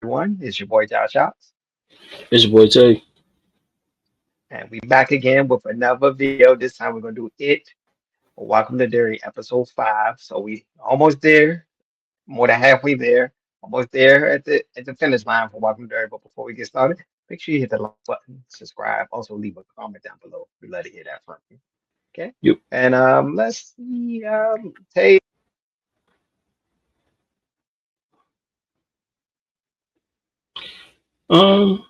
everyone. It's your boy Josh Shots, It's your boy Tay. and we back again with another video. This time we're gonna do it. Welcome to Derry, episode 5. So we almost there, more than halfway there, almost there at the finish line for Welcome to Derry. But before we get started, make sure you hit the like button, subscribe, also leave a comment down below. We love to hear that from you. Okay, Yep. and let's see, Tay. Um.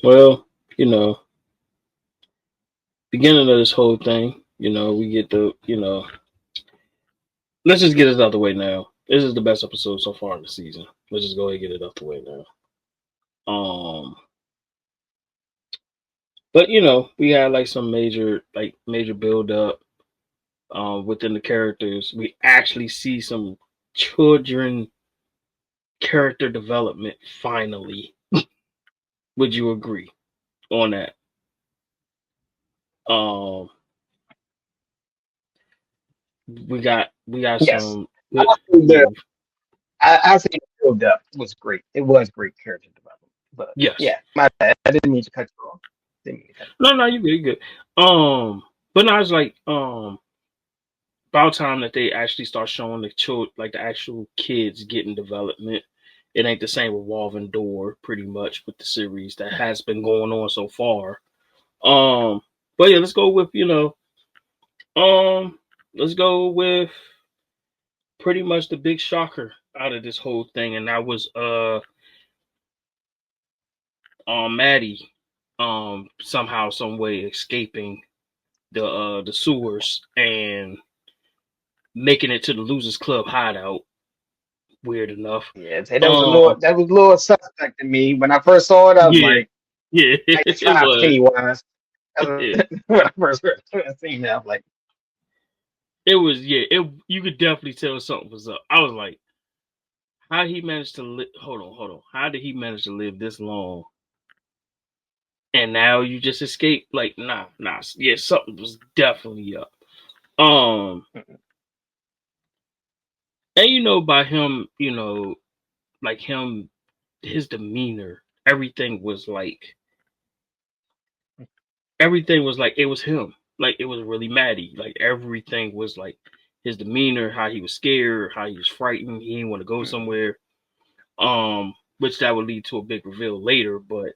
Well, you know, beginning of this whole thing, we get the. Let's just get this out the way now. This is the best episode so far in the season. Let's just go ahead and get it out the way now. But we had like some major build up within the characters. We actually see some children character development finally. Would you agree on that? Um, we got Yes, some I good. think Yeah, I say the build up was great. It was great character development. But yes. yeah, my bad. I didn't mean to cut you off. Didn't mean to cut No, you good, you good. But no, it's like about time that they actually start showing the children, like the actual kids getting development. It ain't the same revolving door, pretty much, with the series that has been going on so far. Um, but yeah, let's go with let's go with pretty much the big shocker out of this whole thing, and that was Maddie somehow some way escaping the sewers and making it to the Losers Club hideout. Weird enough. Yeah, say Um that was a little suspect to me. When I first saw it, I was yeah, like, yeah, I it tried was. Pennywise. Yeah. When I first heard seen that, I was like, It was, yeah, it you could definitely tell something was up. I was like, how he managed to live, hold on. How did he manage to live this long? And now you just escape? Like, nah. Yeah, something was definitely up. Um and by him, like him, his demeanor, everything was like it was him. Like it was really Maddie. Like everything was like his demeanor, how he was scared, how he was frightened, he didn't want to go somewhere. Which that would lead to a big reveal later, but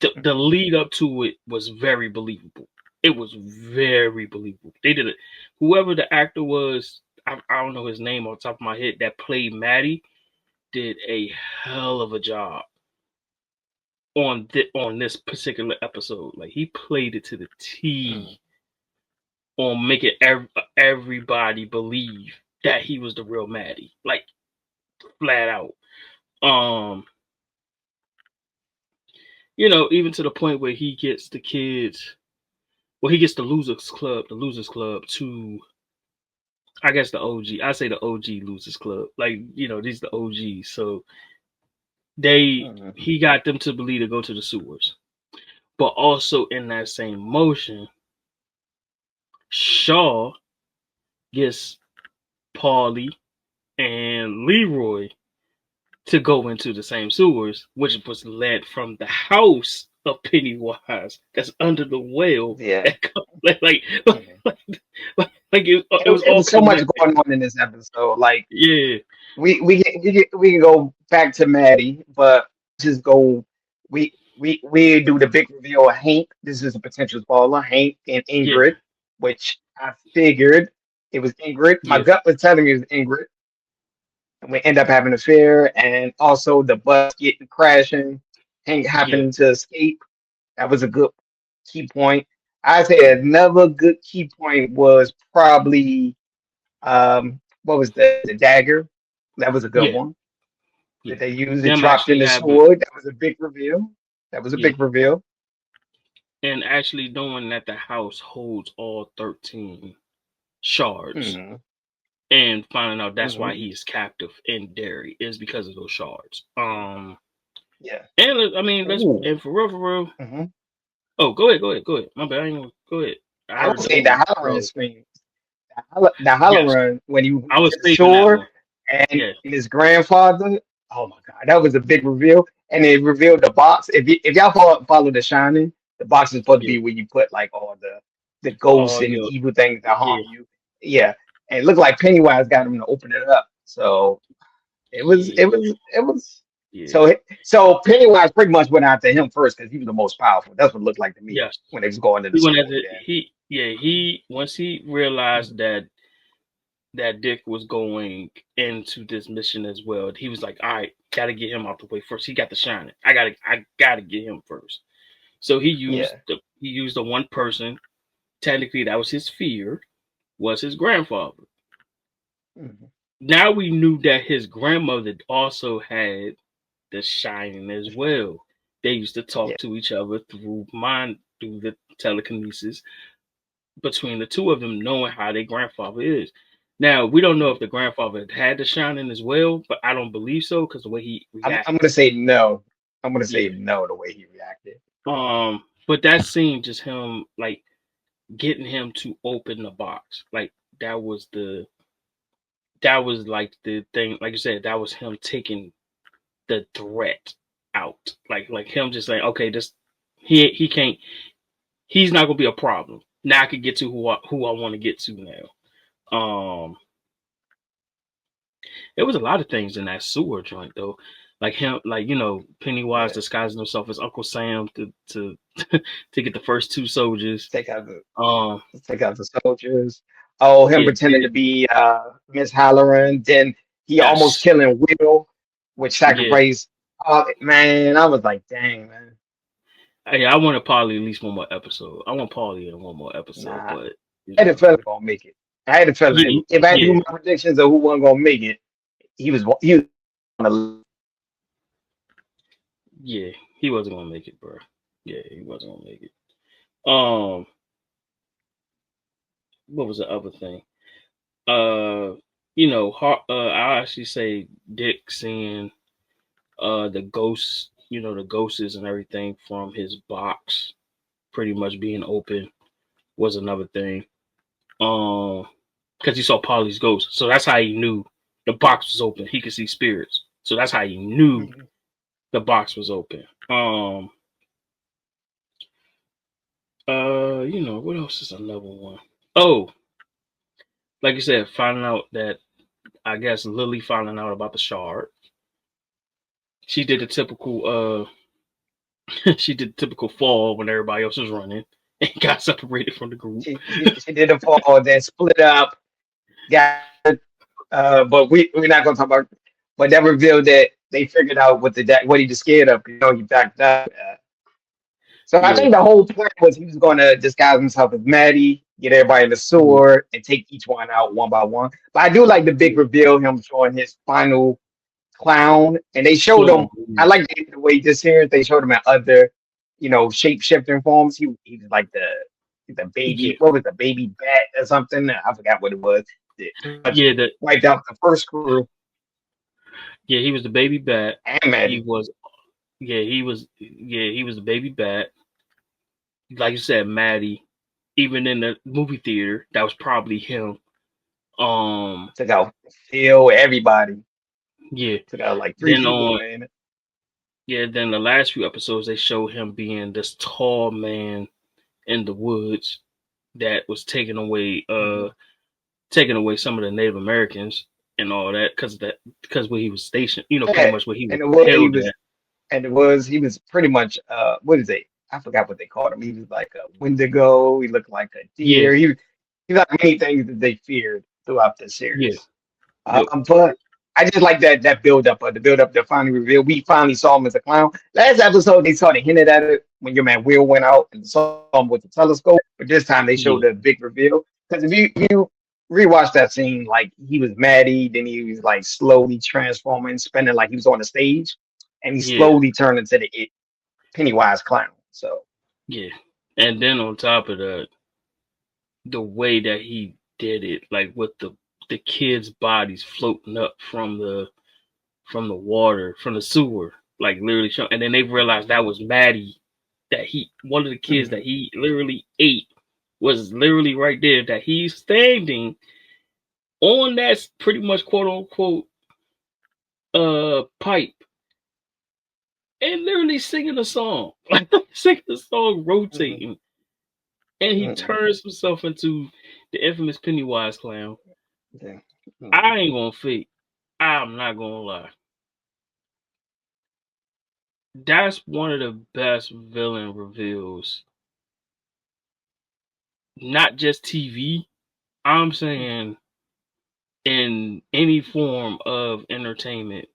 the lead up to it was very believable. It was very believable. They did it. Whoever the actor was, I don't know his name on top of my head, that played Maddie, did a hell of a job on this particular episode. Like he played it to the T on making everybody believe that he was the real Maddie, like flat out. Um, even to the point where he gets the kids, well, he gets the Losers Club to, I guess the OG. I say the OG Losers Club, like these the OGs. So he got them to believe to go to the sewers, but also in that same motion, Shaw gets Paulie and Leroy to go into the same sewers, which was led from the house of Pennywise that's under the well. yeah. Like, Mhm. it was It all was so much connected. going on in this episode. Like Yeah, we can go back to Maddie, but just go. We do the big reveal of Hank. This is a potential spoiler. Hank and yeah, Ingrid, which I figured it was Ingrid. My yeah, gut was telling me it was Ingrid. And we end up having an affair, and also the bus getting crashing. Hank yeah, happening to escape. That was a good key point. I say another good key point was probably what was the dagger? That was a good yeah, one yeah. that they used. It Them dropped in actually the having, sword. That was a big reveal. That was a yeah, big reveal. and actually knowing that the house holds all 13 shards, Hmm. and finding out that's why Hmm. he is captive in Derry is because of those shards. Yeah. And I mean, Ooh. and for real, for real. Hmm. Oh, go ahead. My bad. I ain't gonna, go ahead. I I heard would the say the boom. Halloran Go. scream. The Yes, Halloran when he I went was to the saving that shore one. and Yeah, his grandfather. Oh my God, that was a big reveal, and it revealed the box. If y'all follow The Shining, the box is supposed to Yeah. be where you put like all the ghosts Oh and yeah. evil things that Yeah. harm you. Yeah, and it looked like Pennywise got him to open it up. So Yeah. it was. Yeah. So Pennywise pretty much went after him first because he was the most powerful. That's what it looked like to me Yes. when they was going to the He went as school. a Then he once he realized that Dick was going into this mission as well, he was like, all right, gotta get him out the way first. He got the shining. I gotta get him first. So yeah, he used the one person, technically that was his fear, was his grandfather. mhm, Now we knew that his grandmother also had the shining as well. They used to yeah. talk to each other through the telekinesis between the two of them, knowing how their grandfather is. Now we don't know if the grandfather had the shining as well, but I don't believe so because the way he I'm reacted. gonna say no. I'm gonna say Yeah. no the way he reacted. But that scene, just him like getting him to open the box, like that was the that was like the thing. Like you said, that was him taking the threat out. Like him just saying, okay, this he can't. He's not gonna be a problem. Now I can get to who I want to get to now. There was a lot of things in that sewer joint though. Like him, like Pennywise Yeah, disguising himself as Uncle Sam to to get the first two soldiers. take out the Um, take out the soldiers. Oh, him yeah, pretending to be Miss Halloran. Then he almost yes, killing Will with yeah. sacrifice. Oh man, I was like, dang man, I wanted Polly at least one more episode. I want Polly in one more episode, nah. but you I had a know, feeling he gonna make it. I had a yeah, feeling if I had to do yeah, my predictions of who wasn't gonna make it, he was on the yeah. He wasn't gonna make it, bro. Yeah, he wasn't gonna make it. Um, what was the other thing? Uh, I actually say Dick seeing the ghosts, the ghosts and everything from his box pretty much being open was another thing. Because he saw Polly's ghost, so that's how he knew the box was open. He could see spirits, so that's how he knew Mhm. the box was open. What else is another one? Oh, like you said, finding out that I guess Lily finding out about the shard. She did the typical she did the typical fall when everybody else was running and got separated from the group. She did the fall, then split up. Got but we're not gonna talk about. But that revealed that they figured out what he was scared of. He backed up. So I Yeah, think the whole plan was he was going to disguise himself as Maddie, get everybody in the yeah, sewer, and take each one out one by one. But I do like the big yeah. reveal, him showing his final clown, and they showed him. Clone. I like the way this here they showed him in other, shape shifting forms. He was like the Yeah, baby. What was the baby bat or something? I forgot what it was. It pretty much yeah, that wiped out the first crew yeah. He was the baby bat. and He Maddie. was he was the baby bat. Like you said, Maddie. Even in the movie theater, that was probably him. Um, Took out Phil, everybody. yeah. Took out like three Then people, on man. then the last few episodes they show him being this tall man in the woods that was Mhm. taking away some of the Native Americans and all that because where he was stationed, pretty Yeah, much where he was and the wood he held was, at. and he was pretty much what is it? I forgot what they called him. He was like a Wendigo. He looked like a Yeah, deer. He like many things that they feared throughout the yeah, series. yep, But I just like that build up, the build up, the final reveal. We finally saw him as a clown. Last episode they sort of hinted at it when your man Will went out and saw him with the telescope, but this time they showed yeah, the big reveal. Because if you rewatch that scene, like he was Maddie, then he was like slowly transforming, spinning like he was on the stage, and he yeah, slowly turned into the Pennywise clown. So yeah. And then on top of that, the way that he did it, like with the kids' bodies floating up from the water, from the sewer, like literally showing, and then they realized that was Maddie, that he one of the kids mhm. that he literally ate was literally right there, that he's standing on that pretty much quote unquote pipe and literally singing a song, like singing a song, Mm-hmm. rotating, and he Mm-hmm. turns himself into the infamous Pennywise clown. Yeah. Mm-hmm. I ain't gonna fake. I'm not gonna lie. That's one of the best villain reveals. Not just TV. I'm saying in any form of entertainment.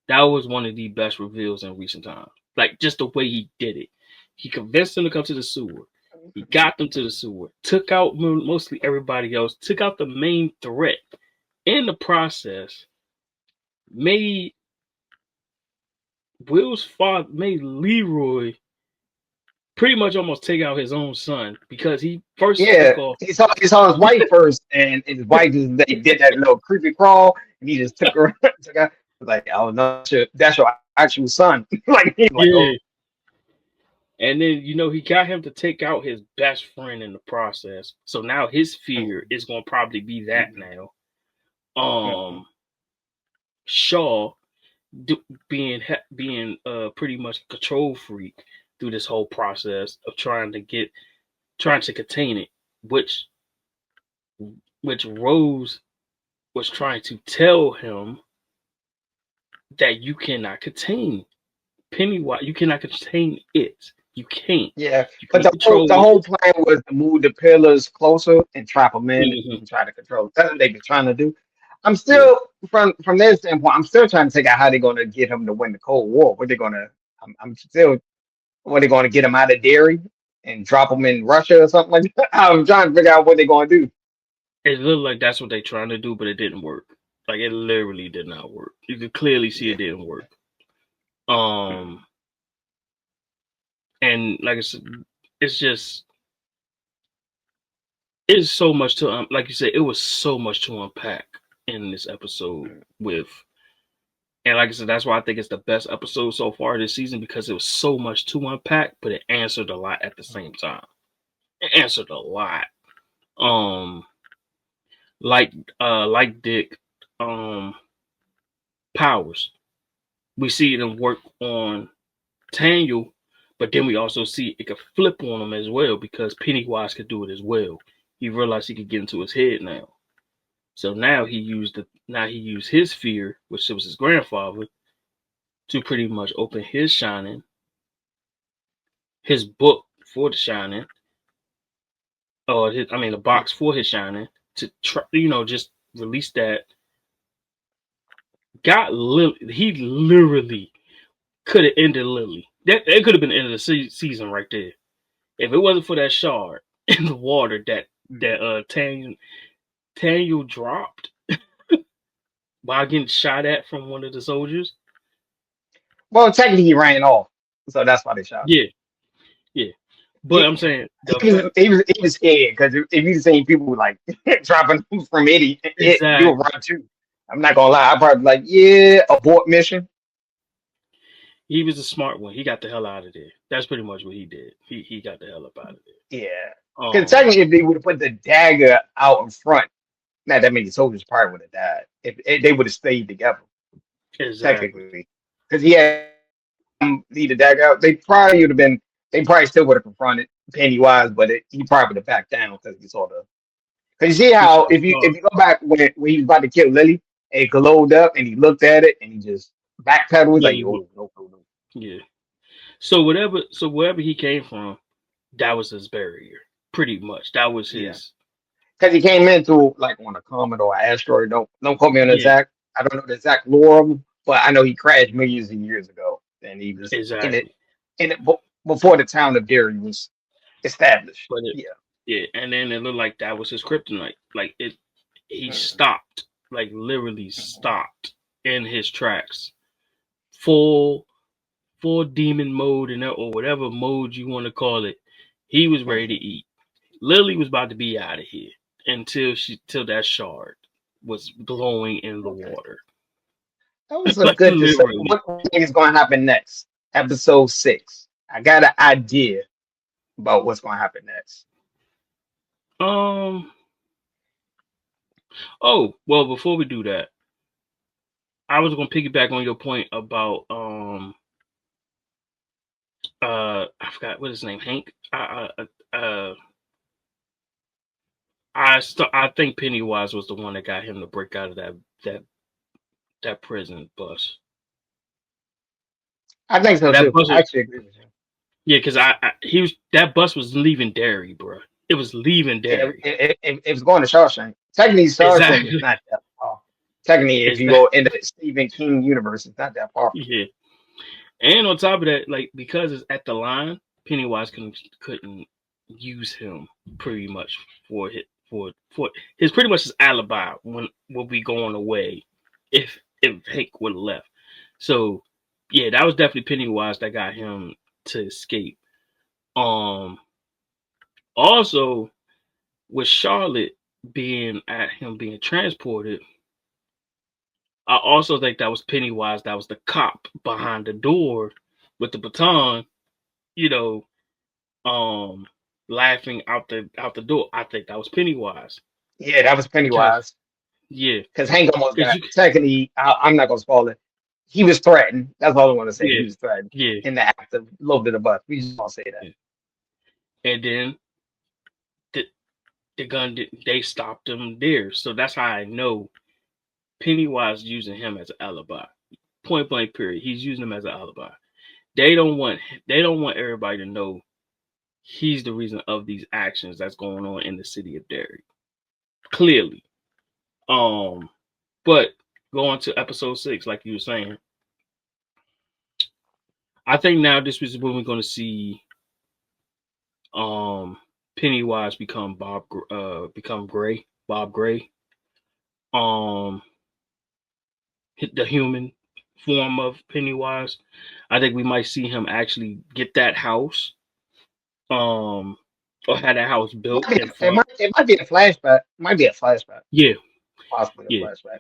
That was one of the best reveals in recent times. Like just the way he did it. He convinced them to come to the sewer. He got them to the sewer. Took out mostly everybody else. Took out the main threat. In the process, made Will's father, made Leroy pretty much almost take out his own son because he first Yeah, took off. he saw his wife first, and his wife just they did that little creepy crawl, and he just took her took her. Like, oh no, that's your actual son. Like he's like, Yeah. oh, And then, he got him to take out his best friend in the process. So now his fear is going to probably be that mm-hmm, now. mm-hmm. Shaw being pretty much a control freak through this whole process of trying to contain it, which Rose was trying to tell him that you cannot contain Pennywise. You cannot contain it. You can't. Yeah, You but can't the control whole plan was to move the pillars closer and trap them in it. and try to control. That's what they've been trying to do. I'm Yeah. still from their standpoint. I'm still trying to figure out how they're going to get him to win the Cold War. What they're going to. I'm still. What they're going to get him out of Derry and drop him in Russia or something like that. I'm trying to figure out what they're going to do. It looked like that's what they're trying to do, but it didn't work. Like it literally did not work. You could clearly see Yeah. it didn't work. Mm. Um, and like I said, it's just it's so much to like you said, it was so much to unpack in this episode with, and like I said, that's why I think it's the best episode so far this season because it was so much to unpack, but it answered a lot at the same time. It answered a lot. Um, like Dick, um, powers. We see them work on Daniel, but then we also see it could flip on him as well because Pennywise could do it as well. He realized he could get into his head now. So now he used his fear, which was his grandfather, to pretty much open his book for the Shining, or the box for his Shining to try, just release that. He literally could have ended Lily. That could have been the end of the season right there. If it wasn't for that shard in the water that Daniel dropped while getting shot at from one of the soldiers. Well, technically he ran off, so that's why they shot him. Yeah, yeah. But I'm He saying the he fact was he was he was scared because if you seen people like dropping from you would exactly run too. I'm not gonna lie. I probably be like, yeah, abort mission. he was a smart one. He got the hell out of there. That's pretty much what he did. He got the hell up out of Yeah, there. because technically, if they would have put the dagger out in front, not that many soldiers probably would have died if they would have stayed together. Exactly. Technically, because he had lead the dagger out, they probably would have been. They probably still would have confronted Pennywise, but he probably would have backed down because he saw the. Because you see He how saw the scar. if you go back when he was about to kill Lily, and it glowed up, and he looked at it, and he just backpedaled. He's like, Yeah, oh no, no, no. yeah. So wherever he came from, that was his barrier. Pretty much. That was Yeah, his. because he came into like on a comet or an asteroid. Don't quote me on the Yeah, exact. I don't know the exact lore of him, but I know he crashed millions of years ago, and he was exactly. in it before the town of Derry was established. But Yeah. yeah, and then it looked like that was his kryptonite. Like he Mhm. stopped, like literally stopped in his tracks, full full demon mode or whatever mode you want to call it. He was ready to Mhm. eat. Lily was about to be out of here till that shard was glowing in the Okay. water, That was a like good decision. literally. What do you think is going to happen next? Episode 6. I got an idea about what's going to happen next. Um. Oh well, before we do that, I was gonna piggyback on your point about I forgot what his name, Hank. I think Pennywise was the one that got him to break out of that that prison bus. I think so That too. bus I was actually agree with you. yeah, because he was that bus was leaving Derry, bro. It was leaving Yeah, Derry. it was going to Shawshank. Technically, Shawshank is Exactly. not that far. Technically, if you Exactly. go in the Stephen King universe, it's not that far from Yeah. And on top of that, like because it's at the line, Pennywise couldn't use him pretty much for his pretty much his alibi when we'll be going away if Hank would have left. So yeah, that was definitely Pennywise that got him to escape. Um Also with Charlotte being at him being transported, I also think that was Pennywise that was the cop behind the door with the baton, you know, um laughing out the door. I think that was Pennywise. Yeah, that was Cause Pennywise. yeah, Because Hank almost cause got you technically. I'm not gonna spoil it. He was threatened. That's all I want to say. He yeah, was threatened yeah, in the act of loading the bus. We just gonna say that. yeah. And then the the gun they stopped him there. So that's how I know Pennywise using him as an alibi. Point blank period. He's using him as an alibi. They don't want they don't want everybody to know he's the reason of these actions that's going on in the city of Derry. Clearly. Um but going to episode 6, like you were saying, I think now this is when we're going to see um Pennywise become become Gray, Bob Gray, um the human form of Pennywise. I think we might see him actually get that house, um, or have that house built in front. It might be a flashback. Might be a flashback. Yeah, Possibly a yeah, flashback.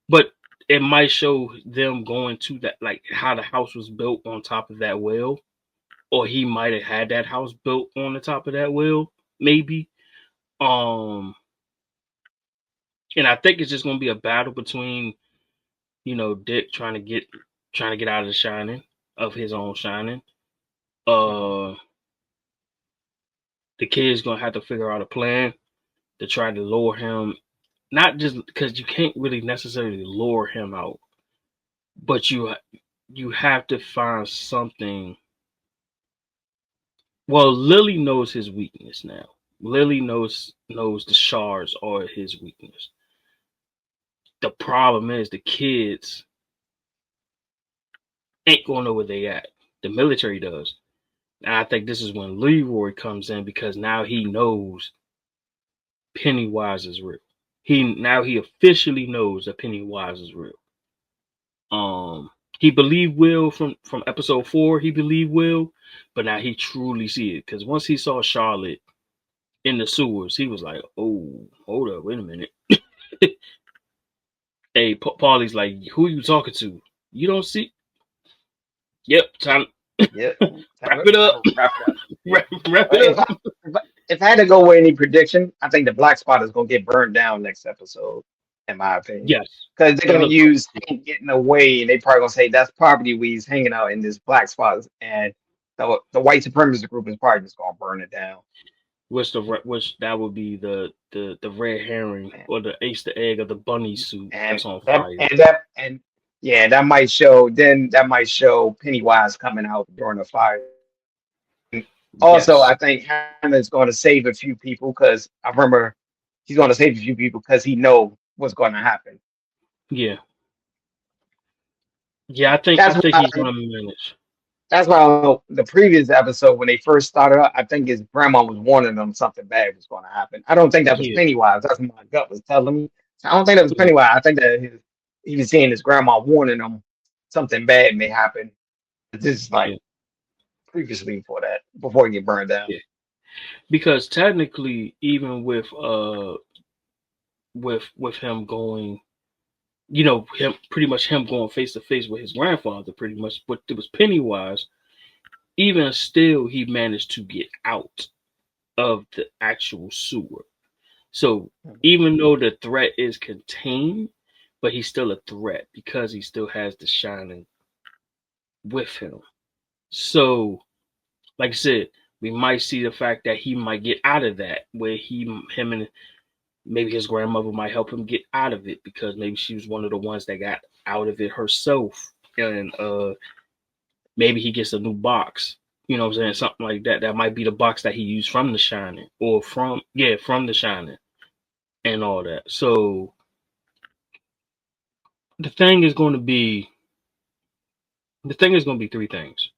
but it might show them going to that, like how the house was built on top of that well, or he might have had that house built on the top of that well, maybe. Um, and I think it's just gonna be a battle between Dick trying to get out of the shining of his own shining. Mhm. Uh, the kid's gonna have to figure out a plan to try to lure him. Not just because you can't really necessarily lure him out, but you have to find something. Well, Lily knows his weakness now. Lily knows the shards are his weakness. The problem is the kids ain't gonna know where they at. The military does. And I think this is when Leroy comes in because now he knows Pennywise is real. He officially knows that Pennywise is real. He believed Will from episode 4. He believed Will, but now he truly see it because once he saw Charlotte in the sewers, he was like, "Oh, hold up, wait a minute." Hey, Paulie's like, "Who you talking to? You don't see?" Yep, time Yeah. wrap it Time up. to wrap it up. Yeah. Wrap it But up. if I had to go with any prediction, I think the black spot is gonna get burned down next episode, in my opinion. Yes, Because they're it gonna looked like use Hank getting away, and they probably gonna say that's probably where he's hanging out in this black spot, and the white supremacist group is probably just gonna burn it down. which that would be the red herring Man. or the Easter egg of the bunny suit And that's on that fire. and that and yeah, that might show Pennywise coming out during the fire. Also, Yes. I think Hannah's going to save a few people because I remember he's going to save a few people because he know what's going to happen. Yeah. Yeah, I That's think why he's gonna manage. that's why the previous episode when they first started out, I think his grandma was warning them something bad was going to happen. I don't think that was Yeah. Pennywise. That's what my gut was telling me. I don't think that was Yeah. Pennywise. I think that he was seeing his grandma warning him something bad may happen. This is like Yeah. previously before that, before he get burned down. Yeah. Because technically, even with him going, him pretty much him going face to face with his grandfather, pretty much, but it was Pennywise. Even still, he managed to get out of the actual sewer. So Mhm. even though the threat is contained, but he's still a threat because he still has the Shining with him. So, like I said, we might see the fact that he might get out of that, where him and maybe his grandmother might help him get out of it because maybe she was one of the ones that got out of it herself, and maybe he gets a new box. You know what I'm saying? Something like that. That might be the box that he used from The Shining, or from The Shining, and all that. So the thing is going to be three things.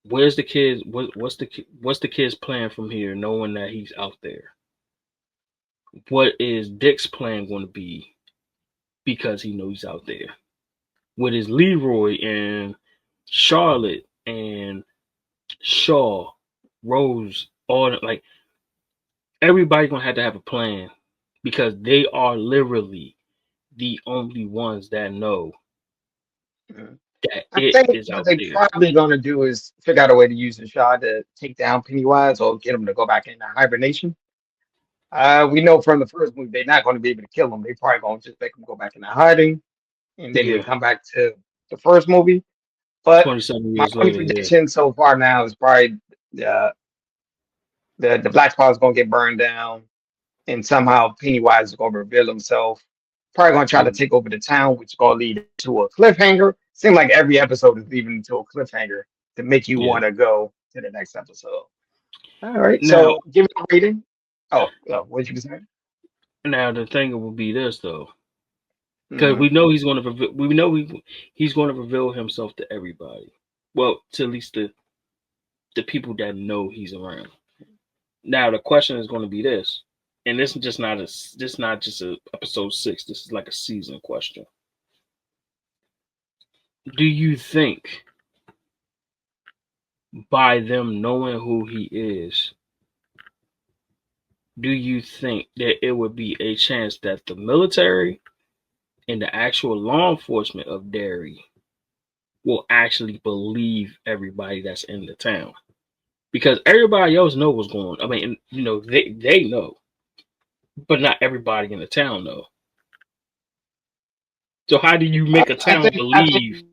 Where's the kids? What's the kid's plan from here, knowing that he's out there? What is Dick's plan going to be because he knows he's out there? What is Leroy and Charlotte and Shaw, Rose, all like everybody's gonna have to have a plan because they are literally the only ones that know Mhm. that I it think is what out they there. probably gonna do is figure out a way to use the shot to take down Pennywise or get him to go back into hibernation. We know from the first movie they're not going to be able to kill him. They probably going to just make him go back into hiding, and then we Yeah, come back to the first movie. But 27 my years only later. Yeah, prediction so far now is probably uh, the Black Spot is going to get burned down, and somehow Pennywise is going to reveal himself. Probably going to try to yeah, take over the town, which is going to lead to a cliffhanger. Seems like every episode is leading to a cliffhanger to make you yeah. want to go to the next episode. All right, Now, so give it a rating. Oh, what did you say? now the thing will be this though, because Hmm. we know he's going to we know he's going to reveal himself to everybody. Well, to at least the people that know he's around. Now the question is going to be this, and this not just a episode 6. This is like a season question. Do you think by them knowing who he is, do you think that it would be a chance that the military and the actual law enforcement of Derry will actually believe everybody that's in the town? Because everybody else know what's going on. I mean, you know, they know, but not everybody in the town know. So how do you make a town I believe? think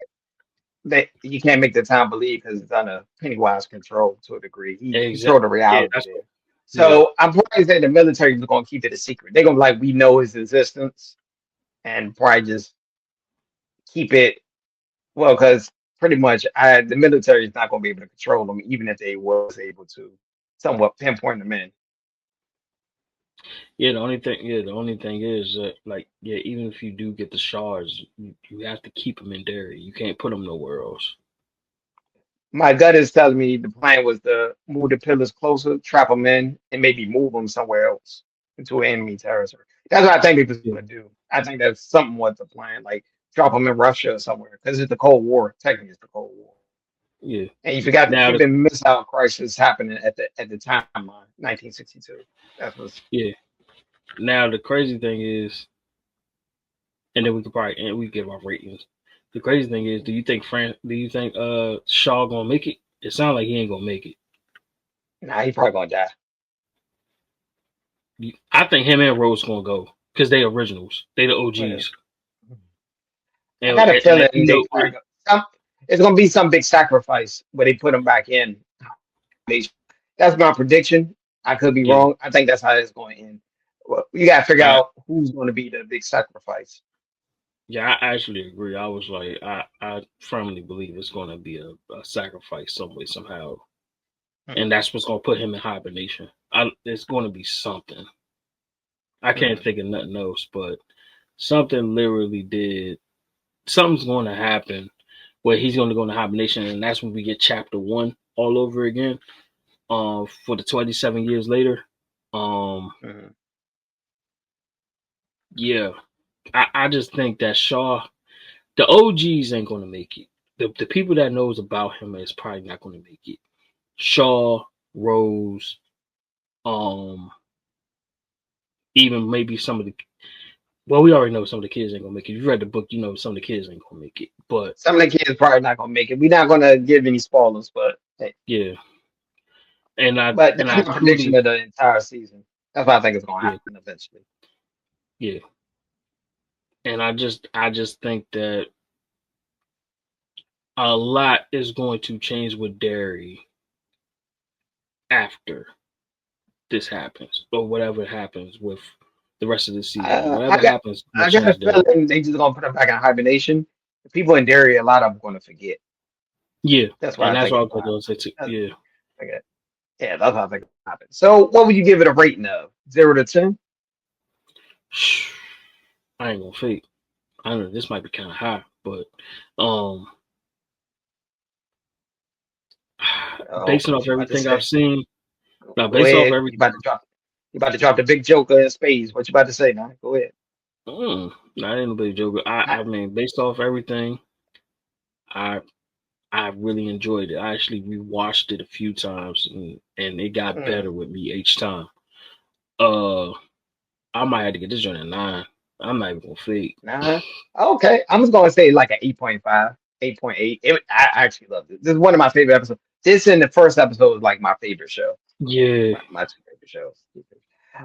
that you can't make the town believe because it's under Pennywise control to a degree. He Exactly. controlled the Yeah, reality that's there. what. Yeah, So I'm probably saying the military is going to keep it a secret. They're going to be like, we know his existence and probably just keep it. Well, because pretty much the military is not going to be able to control them, even if they was able to somewhat pinpoint them in. yeah. The only thing is that, like, yeah, even if you do get the shards, you have to keep them in Derry. You can't put them nowhere else. My gut is telling me the plan was to move the pillars closer, trap them in, and maybe move them somewhere else into enemy territory. That's what I think they was Yeah, going to do. I think that's something what the plan, like drop them in Russia or somewhere, because it's the Cold War. Technically, it's the Cold War. yeah. And you forgot the Now, Cuban Missile Crisis happening at the timeline, 1962. That was yeah. Now the crazy thing is, and then we could probably and we give our ratings. The crazy thing is, Do you think Shaw gonna make it? It sounds like he ain't gonna make it. nah. He probably gonna die. I think him and Rose gonna go because they originals. They the Yeah. OGs. I And, got a and feeling they probably it's gonna be some big sacrifice where they put him back in. That's my prediction. I could be yeah, wrong. I think that's how it's going to end. Well, you got to figure I out who's going to be the big sacrifice. yeah, I actually agree. I was like, I firmly believe it's gonna be a sacrifice some way somehow, and Mhm, that's what's gonna put him in hibernation. It's gonna be something. I can't mhm. think of nothing else, but something literally did. Something's going to happen where he's going to go into hibernation, and that's when we get chapter 1 all over again. For the 27 years later. Um, Mhm. yeah, I just think that Shaw, the OGs ain't going to make it. The people that knows about him is probably not going to make it. Shaw, Rose, um, even maybe some of the. Well, we already know some of the kids ain't gonna make it. If you read the book, you know some of the kids ain't gonna make it. But Some of the kids probably not going to make it. We're not going to give any spoilers, but hey, yeah, and I but and that's I my prediction truly of the entire season. That's what I think is going to yeah happen eventually. yeah and I just think that a lot is going to change with Derry after this happens, or whatever happens with the rest of the season. Uh, I Whatever got happens, will I got a change Derry. feeling they just gonna put them back in hibernation. The people in Derry, a lot of them gonna forget. Yeah, That's what and I that's think what I is was gonna going happen. to say too. That's, Yeah. okay. Yeah, that's what I think is gonna happen. So, what would you give it a rating of 0 to 10? I ain't gonna fake. I don't know this might be kind of high, but um, Oh, basing what off you about to everything I've say? seen, now Go based off ahead. everything, You about to drop the big joker in space. What you about to say now? Go ahead. I ain't a big joker. I mean, based off everything, I I really enjoyed it. I actually rewatched it a few times, and it got Mm, better with me each time. Uh, I might have to get this joint at 9. I'm not even gonna fake. nah. Okay. I'm just gonna say like an 8.5, 8.8. I actually loved it. This is one of my favorite episodes. This and the first episode was like my favorite show. Yeah, My two favorite shows.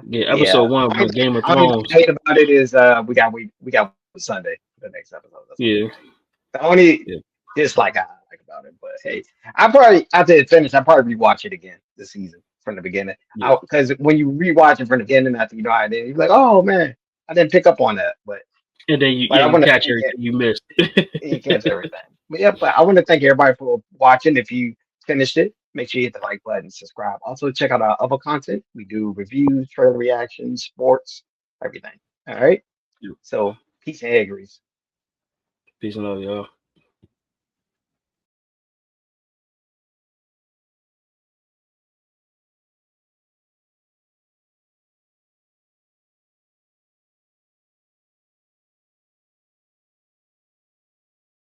yeah. Yeah. Episode one with Game of Only thing Thrones. I hate about it is we got Sunday for the next episode. That's all I'm Yeah, gonna hate. The only yeah, dislike I like about it, but hey, I probably after it finished, I probably rewatch it again this season from the beginning. yeah. Because when you rewatch it from the beginning after you know how it is, you're like, oh man, I didn't pick up on that. And then But I you want to catch thank you. everything you missed. You catch everything. But yeah, but I want to thank everybody for watching. If you finished it, make sure you hit the like button, subscribe. Also check out our other content. We do reviews, trailer reactions, sports, everything. All right. So peace and egg grease. Peace and love, y'all.